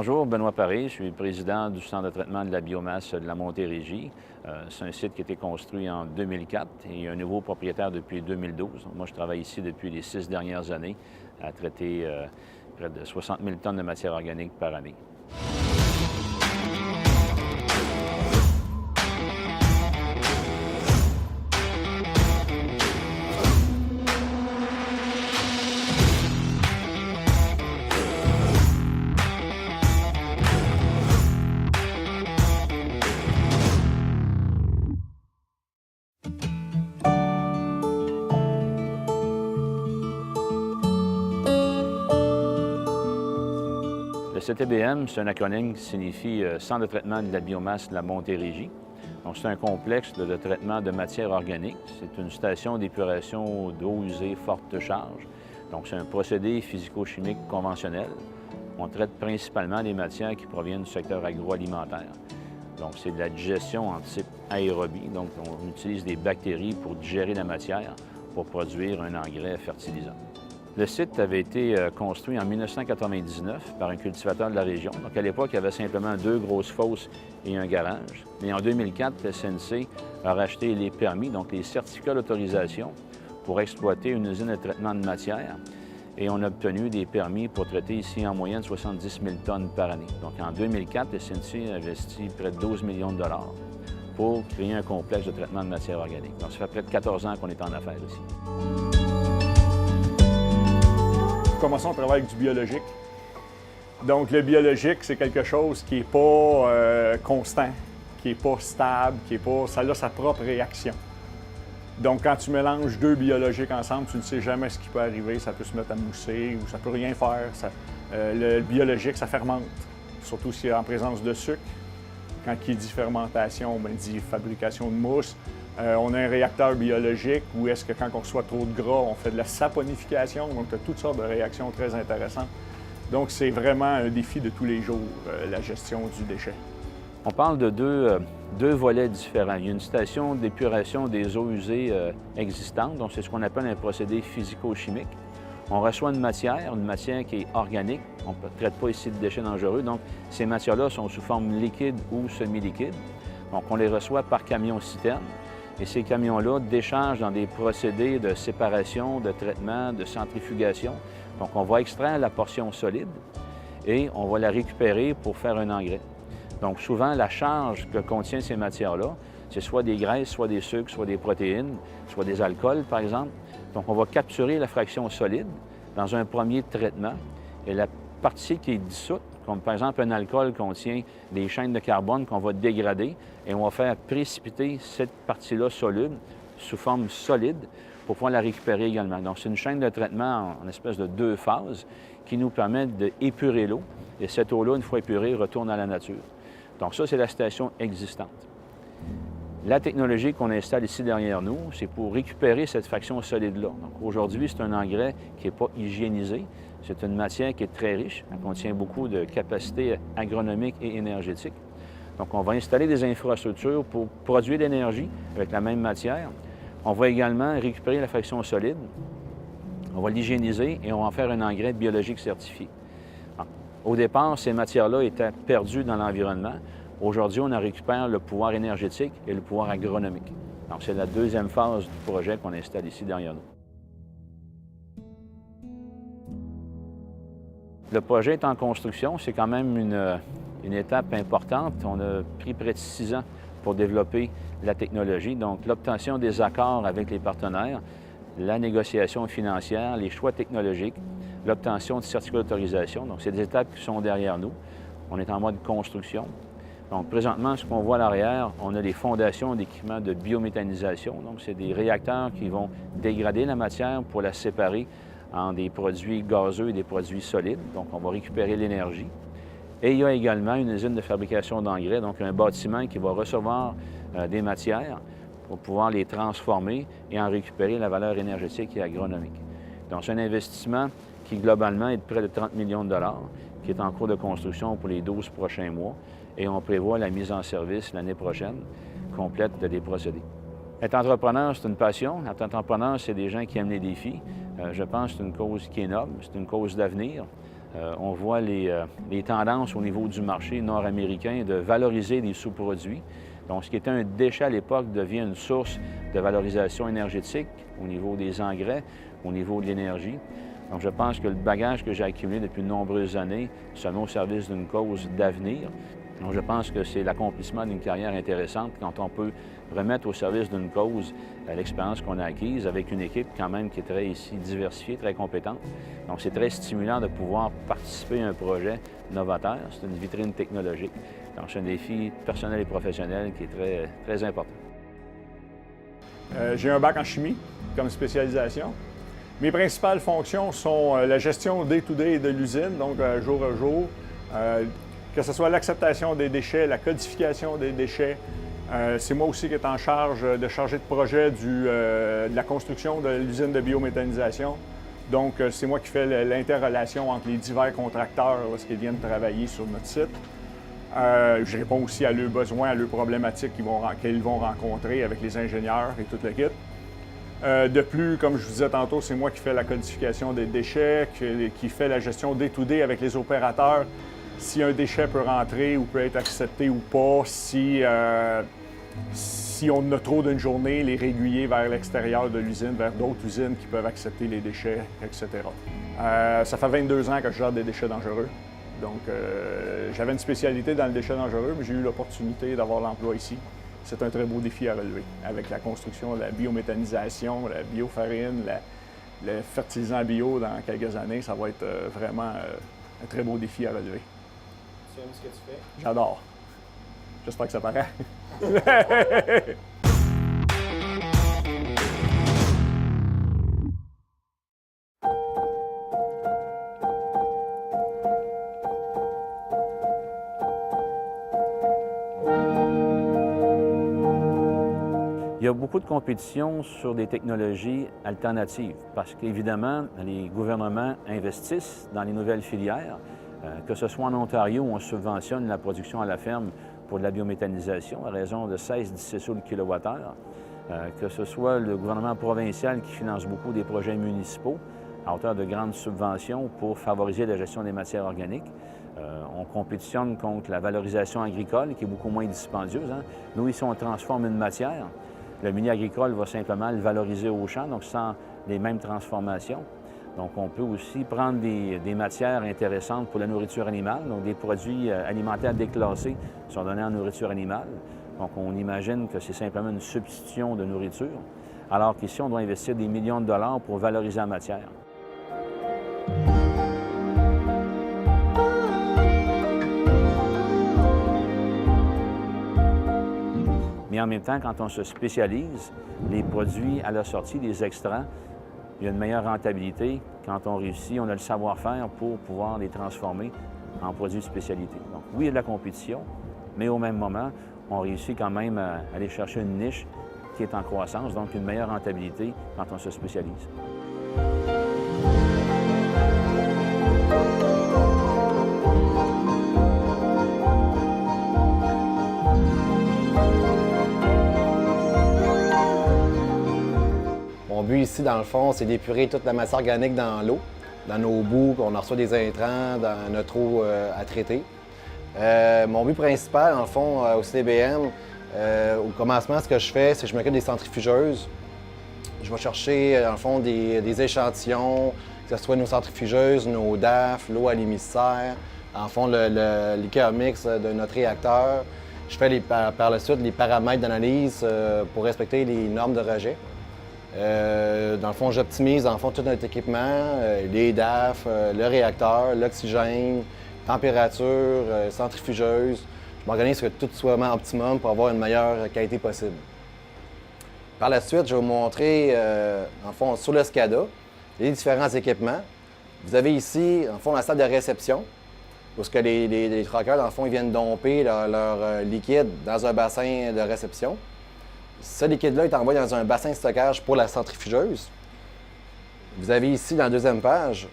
Bonjour, Benoît Paré, je suis président du Centre de traitement de la biomasse de la Montérégie. C'est un site qui a été construit en 2004 et il y a un nouveau propriétaire depuis 2012. Moi, je travaille ici depuis les 6 dernières années à traiter près de 60 000 tonnes de matière organique par année. Le CTBM, c'est un acronyme qui signifie Centre de traitement de la biomasse de la Montérégie. Donc, c'est un complexe de traitement de matière organique. C'est une station d'épuration d'eau usée forte charge. Donc, c'est un procédé physico-chimique conventionnel. On traite principalement les matières qui proviennent du secteur agroalimentaire. Donc, c'est de la digestion en type aérobie. Donc, on utilise des bactéries pour digérer la matière pour produire un engrais fertilisant. Le site avait été construit en 1999 par un cultivateur de la région. Donc, à l'époque, il y avait simplement 2 grosses fosses et un garage. Mais en 2004, le SNC a racheté les permis, donc les certificats d'autorisation pour exploiter une usine de traitement de matière. Et on a obtenu des permis pour traiter ici en moyenne 70 000 tonnes par année. Donc, en 2004, le SNC a investi près de 12 millions de dollars pour créer un complexe de traitement de matière organique. Donc, ça fait près de 14 ans qu'on est en affaires ici. Commençons à travailler avec du biologique. Donc, le biologique, c'est quelque chose qui n'est pas constant, qui n'est pas stable, ça a sa propre réaction. Donc, quand tu mélanges 2 biologiques ensemble, tu ne sais jamais ce qui peut arriver. Ça peut se mettre à mousser ou ça peut rien faire. Le biologique, ça fermente, surtout s'il est en présence de sucre. Quand il dit fermentation, il dit fabrication de mousse. On a un réacteur biologique où est-ce que quand on reçoit trop de gras, on fait de la saponification. Donc, tu as toutes sortes de réactions très intéressantes. Donc, c'est vraiment un défi de tous les jours, la gestion du déchet. On parle de deux volets différents. Il y a une station d'épuration des eaux usées existantes, donc c'est ce qu'on appelle un procédé physico-chimique. On reçoit une matière qui est organique. On ne traite pas ici de déchets dangereux, donc ces matières-là sont sous forme liquide ou semi-liquide. Donc, on les reçoit par camion-citerne. Et ces camions-là déchargent dans des procédés de séparation, de traitement, de centrifugation. Donc, on va extraire la portion solide et on va la récupérer pour faire un engrais. Donc, souvent, la charge que contient ces matières-là, c'est soit des graisses, soit des sucres, soit des protéines, soit des alcools, par exemple. Donc, on va capturer la fraction solide dans un premier traitement et la partie qui est dissoute, comme par exemple un alcool contient des chaînes de carbone qu'on va dégrader et on va faire précipiter cette partie-là soluble sous forme solide pour pouvoir la récupérer également. Donc, c'est une chaîne de traitement en espèce de 2 phases qui nous permet d'épurer l'eau et cette eau-là, une fois épurée, retourne à la nature. Donc, ça, c'est la station existante. La technologie qu'on installe ici derrière nous, c'est pour récupérer cette fraction solide-là. Donc, aujourd'hui, c'est un engrais qui n'est pas hygiénisé. C'est une matière qui est très riche. Elle contient beaucoup de capacités agronomiques et énergétiques. Donc, on va installer des infrastructures pour produire de l'énergie avec la même matière. On va également récupérer la fraction solide. On va l'hygiéniser et on va en faire un engrais biologique certifié. Au départ, ces matières-là étaient perdues dans l'environnement. Aujourd'hui, on en récupère le pouvoir énergétique et le pouvoir agronomique. Donc, c'est la deuxième phase du projet qu'on installe ici derrière nous. Le projet est en construction. C'est quand même une étape importante. On a pris près de 6 ans pour développer la technologie. Donc, l'obtention des accords avec les partenaires, la négociation financière, les choix technologiques, l'obtention de certificats d'autorisation. Donc, c'est des étapes qui sont derrière nous. On est en mode construction. Donc, présentement, ce qu'on voit à l'arrière, on a les fondations d'équipements de biométhanisation. Donc, c'est des réacteurs qui vont dégrader la matière pour la séparer en des produits gazeux et des produits solides. Donc, on va récupérer l'énergie. Et il y a également une usine de fabrication d'engrais, donc un bâtiment qui va recevoir des matières pour pouvoir les transformer et en récupérer la valeur énergétique et agronomique. Donc, c'est un investissement qui, globalement, est de près de 30 millions de dollars, qui est en cours de construction pour les 12 prochains mois. Et on prévoit la mise en service l'année prochaine, complète des procédés. Être entrepreneur, c'est une passion. Être entrepreneur, c'est des gens qui aiment les défis. Je pense que c'est une cause qui est noble, c'est une cause d'avenir. On voit les tendances au niveau du marché nord-américain de valoriser des sous-produits. Donc, ce qui était un déchet à l'époque devient une source de valorisation énergétique au niveau des engrais, au niveau de l'énergie. Donc, je pense que le bagage que j'ai accumulé depuis de nombreuses années se met au service d'une cause d'avenir. Donc, je pense que c'est l'accomplissement d'une carrière intéressante quand on peut remettre au service d'une cause l'expérience qu'on a acquise avec une équipe quand même qui est très ici diversifiée, très compétente. Donc, c'est très stimulant de pouvoir participer à un projet novateur. C'est une vitrine technologique. Donc, c'est un défi personnel et professionnel qui est très, très important. J'ai un bac en chimie comme spécialisation. Mes principales fonctions sont la gestion day-to-day de l'usine, donc jour à jour, que ce soit l'acceptation des déchets, la codification des déchets. C'est moi aussi qui est en charge de chargé de projet de la construction de l'usine de biométhanisation. Donc, c'est moi qui fais l'interrelation entre les divers contracteurs lorsqu'ils viennent travailler sur notre site. Je réponds aussi à leurs besoins, à leurs problématiques qu'ils vont rencontrer avec les ingénieurs et tout le kit. De plus, comme je vous disais tantôt, c'est moi qui fais la codification des déchets, qui fait la gestion day-to-day avec les opérateurs. Si un déchet peut rentrer ou peut être accepté ou pas, si on en a trop d'une journée, les régulier vers l'extérieur de l'usine, vers d'autres usines qui peuvent accepter les déchets, etc. Ça fait 22 ans que je gère des déchets dangereux. Donc, j'avais une spécialité dans le déchet dangereux, mais j'ai eu l'opportunité d'avoir l'emploi ici. C'est un très beau défi à relever, avec la construction de la biométhanisation, la biofarine, le fertilisant bio dans quelques années. Ça va être vraiment un très beau défi à relever. Tu aimes ce que tu fais? J'adore. J'espère que ça paraît. Il y a beaucoup de compétition sur des technologies alternatives parce qu'évidemment, les gouvernements investissent dans les nouvelles filières, que ce soit en Ontario où on subventionne la production à la ferme pour de la biométhanisation à raison de 16-17 sous le kilowattheure, que ce soit le gouvernement provincial qui finance beaucoup des projets municipaux à hauteur de grandes subventions pour favoriser la gestion des matières organiques. On compétitionne contre la valorisation agricole qui est beaucoup moins dispendieuse. Hein. Nous, ici, on transforme une matière. Le milieu agricole va simplement le valoriser au champ, donc sans les mêmes transformations. Donc, on peut aussi prendre des matières intéressantes pour la nourriture animale, donc des produits alimentaires déclassés sont donnés en nourriture animale. Donc, on imagine que c'est simplement une substitution de nourriture, alors qu'ici, on doit investir des millions de dollars pour valoriser la matière. Mais en même temps, quand on se spécialise, les produits à la sortie, les extrants, il y a une meilleure rentabilité. Quand on réussit, on a le savoir-faire pour pouvoir les transformer en produits de spécialité. Donc oui, il y a de la compétition, mais au même moment, on réussit quand même à aller chercher une niche qui est en croissance, donc une meilleure rentabilité quand on se spécialise. Mon but ici, dans le fond, c'est d'épurer toute la matière organique dans l'eau, dans nos boues, on en reçoit des intrants dans notre eau à traiter. Mon but principal, dans le fond, au CDBM, au commencement, ce que je fais, c'est que je m'occupe des centrifugeuses. Je vais chercher, dans le fond, des échantillons, que ce soit nos centrifugeuses, nos DAF, l'eau à l'émissaire, en fond, le liqueur mix de notre réacteur. Je fais par la suite les paramètres d'analyse pour respecter les normes de rejet. Dans le fond, j'optimise tout notre équipement, les DAF, le réacteur, l'oxygène, température, centrifugeuse. Je m'organise pour que tout soit vraiment optimum pour avoir une meilleure qualité possible. Par la suite, je vais vous montrer, dans le fond, sur le SCADA, les différents équipements. Vous avez ici, dans le fond, la salle de réception, où les truckers, dans le fond, ils viennent domper leur liquide dans un bassin de réception. Ce liquide-là est envoyé dans un bassin de stockage pour la centrifugeuse. Vous avez ici, dans la deuxième page,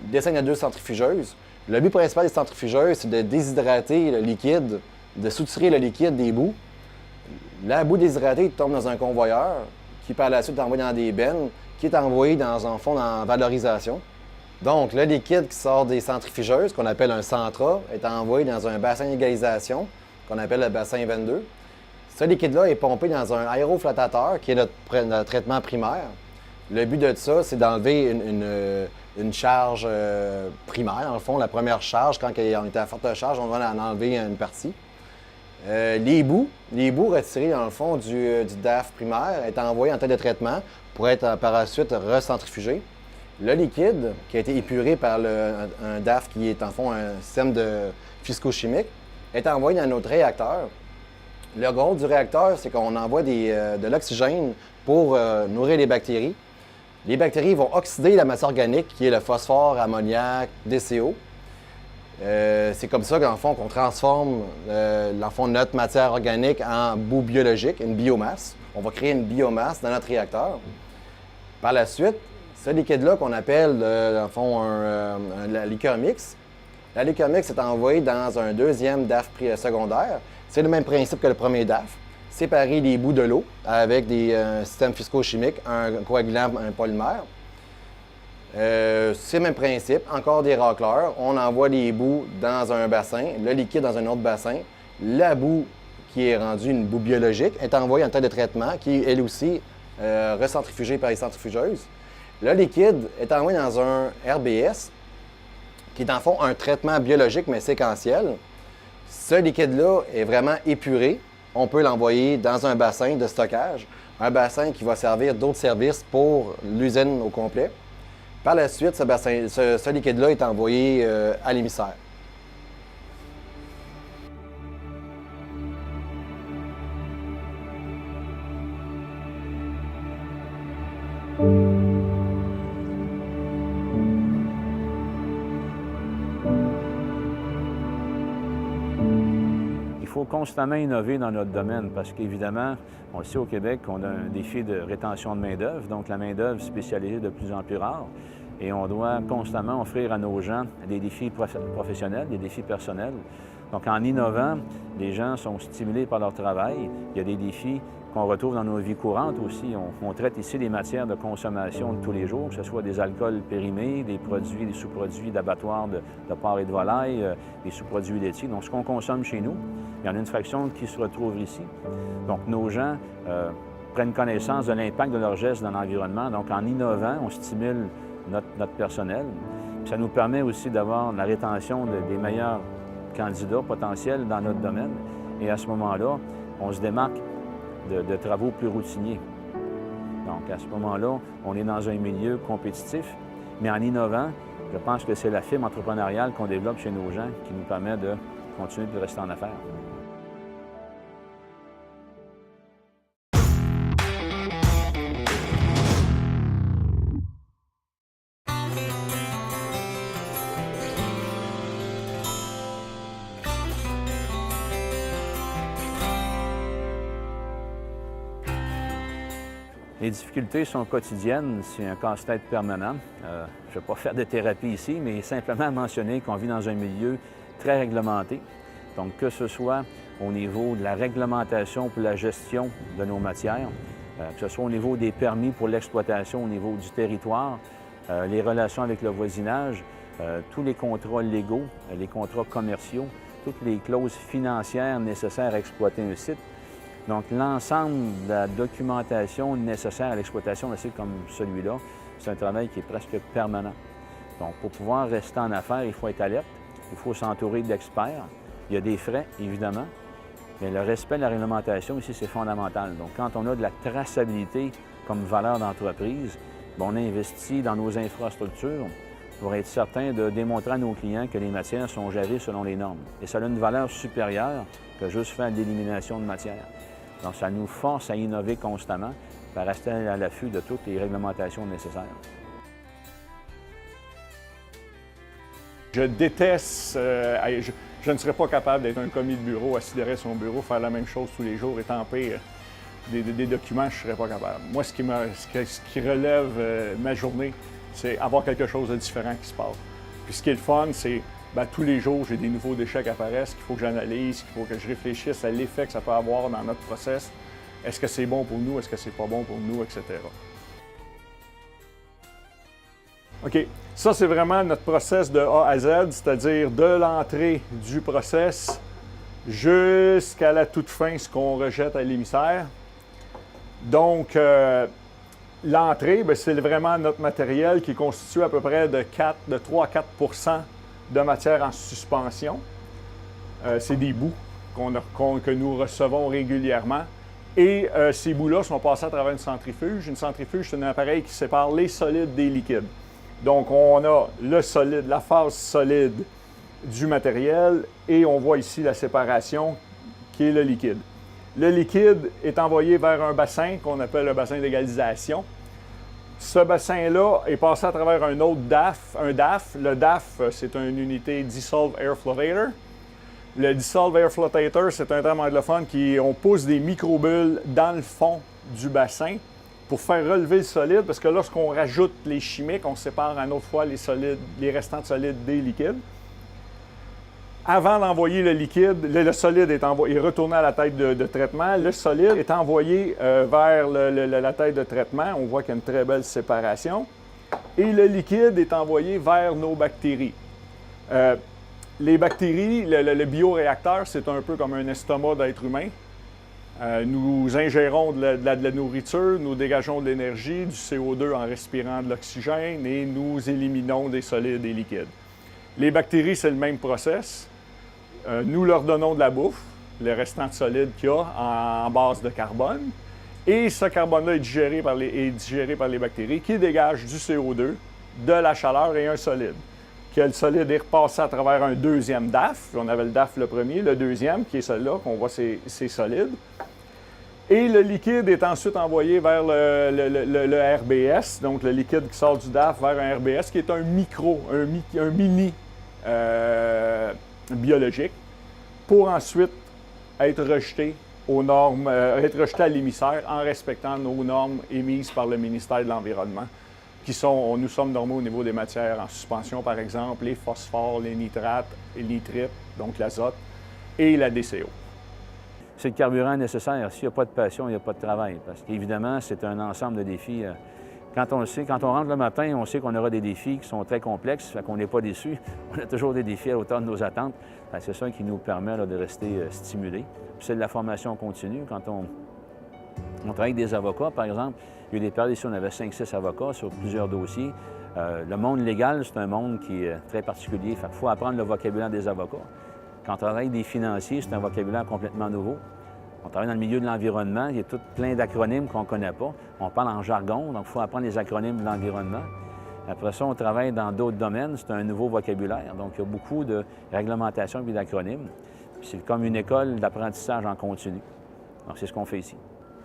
le dessin de 2 centrifugeuses. Le but principal des centrifugeuses, c'est de déshydrater le liquide, de soutirer le liquide des boues. La boue déshydratée tombe dans un convoyeur qui, par la suite, est envoyé dans des bennes, qui est envoyé dans un fond en valorisation. Donc, le liquide qui sort des centrifugeuses, qu'on appelle un centra, est envoyé dans un bassin d'égalisation, qu'on appelle le bassin 22. Ce liquide-là est pompé dans un aéroflottateur, qui est notre traitement primaire. Le but de ça, c'est d'enlever une charge primaire. Dans le fond, la première charge, quand on était à forte charge, on va en enlever une partie. Les bouts retirés, dans le fond, du DAF primaire, est envoyé en tête de traitement pour être par la suite recentrifugé. Le liquide, qui a été épuré par un DAF qui est en fond un système de physico-chimique, est envoyé dans notre réacteur. Le rôle du réacteur, c'est qu'on envoie de l'oxygène pour nourrir les bactéries. Les bactéries vont oxyder la matière organique, qui est le phosphore, ammoniac, DCO. C'est comme ça, dans le fond, qu'on transforme notre matière organique en boue biologique, une biomasse. On va créer une biomasse dans notre réacteur. Par la suite, ce liquide-là qu'on appelle, dans le fond, la liqueur mix. La liqueur mix est envoyée dans un deuxième DAF secondaire. C'est le même principe que le premier DAF. Séparer les bouts de l'eau avec des systèmes physico-chimiques, un coagulant, un polymère. C'est le même principe, encore des racleurs. On envoie les bouts dans un bassin, le liquide dans un autre bassin. La boue, qui est rendue une boue biologique, est envoyée en tête de traitement, qui est elle aussi recentrifugée par les centrifugeuses. Le liquide est envoyé dans un RBS, qui est en fond un traitement biologique mais séquentiel. Ce liquide-là est vraiment épuré. On peut l'envoyer dans un bassin de stockage, un bassin qui va servir d'autres services pour l'usine au complet. Par la suite, ce liquide-là est envoyé à l'émissaire. Il faut constamment innover dans notre domaine parce qu'évidemment, on le sait au Québec, on a un défi de rétention de main-d'œuvre, donc la main-d'œuvre spécialisée est de plus en plus rare. Et on doit constamment offrir à nos gens des défis professionnels, des défis personnels. Donc en innovant, les gens sont stimulés par leur travail. Il y a des défis qu'on retrouve dans nos vies courantes aussi. On traite ici des matières de consommation de tous les jours, que ce soit des alcools périmés, des produits, des sous-produits d'abattoirs de porc et de volaille, des sous-produits laitiers. Donc ce qu'on consomme chez nous, il y en a une fraction qui se retrouve ici. Donc nos gens prennent connaissance de l'impact de leurs gestes dans l'environnement. Donc en innovant, on stimule notre personnel. Puis ça nous permet aussi d'avoir la rétention des meilleurs candidats potentiels dans notre domaine. Et à ce moment-là, on se démarque de travaux plus routiniers. Donc, à ce moment-là, on est dans un milieu compétitif, mais en innovant, je pense que c'est la fibre entrepreneuriale qu'on développe chez nos gens qui nous permet de continuer de rester en affaires. Les difficultés sont quotidiennes, c'est un casse-tête permanent. Je ne vais pas faire de thérapie ici, mais simplement mentionner qu'on vit dans un milieu très réglementé. Donc, que ce soit au niveau de la réglementation pour la gestion de nos matières, que ce soit au niveau des permis pour l'exploitation au niveau du territoire, les relations avec le voisinage, tous les contrats légaux, les contrats commerciaux, toutes les clauses financières nécessaires à exploiter un site. Donc, l'ensemble de la documentation nécessaire à l'exploitation d'un site comme celui-là, c'est un travail qui est presque permanent. Donc, pour pouvoir rester en affaires, il faut être alerte, il faut s'entourer d'experts. Il y a des frais, évidemment, mais le respect de la réglementation ici, c'est fondamental. Donc, quand on a de la traçabilité comme valeur d'entreprise, on investit dans nos infrastructures pour être certain de démontrer à nos clients que les matières sont gérées selon les normes. Et ça a une valeur supérieure que juste faire de l'élimination de matière. Donc, ça nous force à innover constamment pour rester à l'affût de toutes les réglementations nécessaires. Je déteste, je ne serais pas capable d'être un commis de bureau, assis derrière son bureau, faire la même chose tous les jours, étamper des documents, je ne serais pas capable. Moi, ce qui relève ma journée, c'est avoir quelque chose de différent qui se passe. Puis ce qui est le fun, c'est tous les jours, j'ai des nouveaux déchets qui apparaissent, qu'il faut que j'analyse, qu'il faut que je réfléchisse à l'effet que ça peut avoir dans notre process. Est-ce que c'est bon pour nous? Est-ce que c'est pas bon pour nous? Etc. OK. Ça, c'est vraiment notre process de A à Z, c'est-à-dire de l'entrée du process jusqu'à la toute fin, ce qu'on rejette à l'émissaire. Donc, l'entrée, c'est vraiment notre matériel qui est constitué à peu près de 3 à 4 de matière en suspension. C'est des bouts que nous recevons régulièrement. Et ces bouts-là sont passés à travers une centrifuge. Une centrifuge, c'est un appareil qui sépare les solides des liquides. Donc, on a le solide, la phase solide du matériel et on voit ici la séparation qui est le liquide. Le liquide est envoyé vers un bassin qu'on appelle le bassin d'égalisation. Ce bassin-là est passé à travers un autre DAF, un DAF. Le DAF, c'est une unité Dissolved Air Flotator. Le Dissolved Air Flotator, c'est un terme anglophone on pousse des microbulles dans le fond du bassin pour faire relever le solide, parce que lorsqu'on rajoute les chimiques, on sépare une autre fois les restants de solides des liquides. Avant d'envoyer le liquide, le solide est retourné à la tête de traitement. Le solide est envoyé vers la tête de traitement. On voit qu'il y a une très belle séparation. Et le liquide est envoyé vers nos bactéries. Les bactéries, le bioréacteur, c'est un peu comme un estomac d'être humain. Nous ingérons de la nourriture, nous dégageons de l'énergie, du CO2 en respirant de l'oxygène et nous éliminons des solides et liquides. Les bactéries, c'est le même process. Nous leur donnons de la bouffe, le restant de solide qu'il y a en base de carbone. Et ce carbone-là est digéré par les bactéries qui dégagent du CO2, de la chaleur et un solide. Que le solide est repassé à travers un deuxième DAF. On avait le DAF le premier, le deuxième, qui est celui-là, qu'on voit c'est solide. Et le liquide est ensuite envoyé vers le RBS, donc le liquide qui sort du DAF vers un RBS, qui est un mini biologique, pour ensuite être rejeté aux normes, être rejeté à l'émissaire en respectant nos normes émises par le ministère de l'Environnement, nous sommes normaux au niveau des matières en suspension, par exemple, les phosphores, les nitrates, les nitrites, donc l'azote, et la DCO. C'est le carburant nécessaire. S'il n'y a pas de passion, il n'y a pas de travail. Parce qu'évidemment, c'est un ensemble de défis. Quand on rentre le matin, on sait qu'on aura des défis qui sont très complexes, fait qu'on n'est pas déçu. On a toujours des défis à l'auteur de nos attentes. C'est ça qui nous permet de rester stimulés. C'est de la formation continue. Quand on travaille avec des avocats, par exemple, il y a eu des périodes ici, on avait 5-6 avocats sur plusieurs dossiers. Le monde légal, c'est un monde qui est très particulier. Il faut apprendre le vocabulaire des avocats. Quand on travaille avec des financiers, c'est un vocabulaire complètement nouveau. On travaille dans le milieu de l'environnement, il y a tout plein d'acronymes qu'on ne connaît pas. On parle en jargon, donc il faut apprendre les acronymes de l'environnement. Après ça, on travaille dans d'autres domaines, c'est un nouveau vocabulaire. Donc, il y a beaucoup de réglementations et d'acronymes. C'est comme une école d'apprentissage en continu. Donc, c'est ce qu'on fait ici.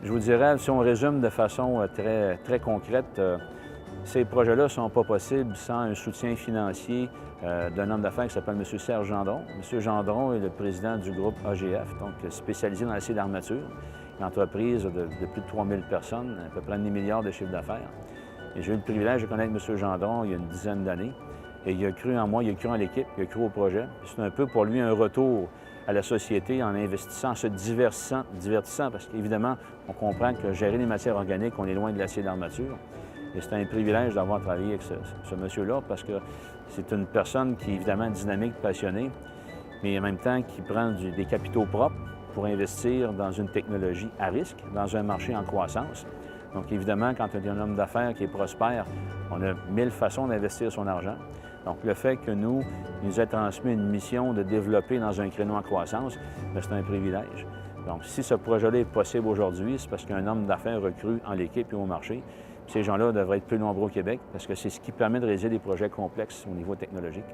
Je vous dirais, si on résume de façon très, très concrète, ces projets-là ne sont pas possibles sans un soutien financier d'un homme d'affaires qui s'appelle M. Serge Gendron. M. Gendron est le président du groupe AGF, donc spécialisé dans l'acier d'armature, une entreprise de plus de 3000 personnes, à peu près 10 milliards de chiffre d'affaires. Et j'ai eu le privilège de connaître M. Gendron il y a une dizaine d'années. Et il a cru en moi, il a cru en l'équipe, il a cru au projet. C'est un peu pour lui un retour à la société en investissant, en se divertissant parce qu'évidemment, on comprend que gérer les matières organiques, on est loin de l'acier d'armature. Et c'est un privilège d'avoir travaillé avec ce monsieur-là parce que c'est une personne qui est évidemment dynamique, passionnée, mais en même temps qui prend des capitaux propres pour investir dans une technologie à risque, dans un marché en croissance. Donc évidemment, quand il y a un homme d'affaires qui est prospère, on a 1000 façons d'investir son argent. Donc le fait que il nous ait transmis une mission de développer dans un créneau en croissance, c'est un privilège. Donc si ce projet-là est possible aujourd'hui, c'est parce qu'un homme d'affaires recrue en l'équipe et au marché. Ces gens-là devraient être plus nombreux au Québec parce que c'est ce qui permet de réaliser des projets complexes au niveau technologique.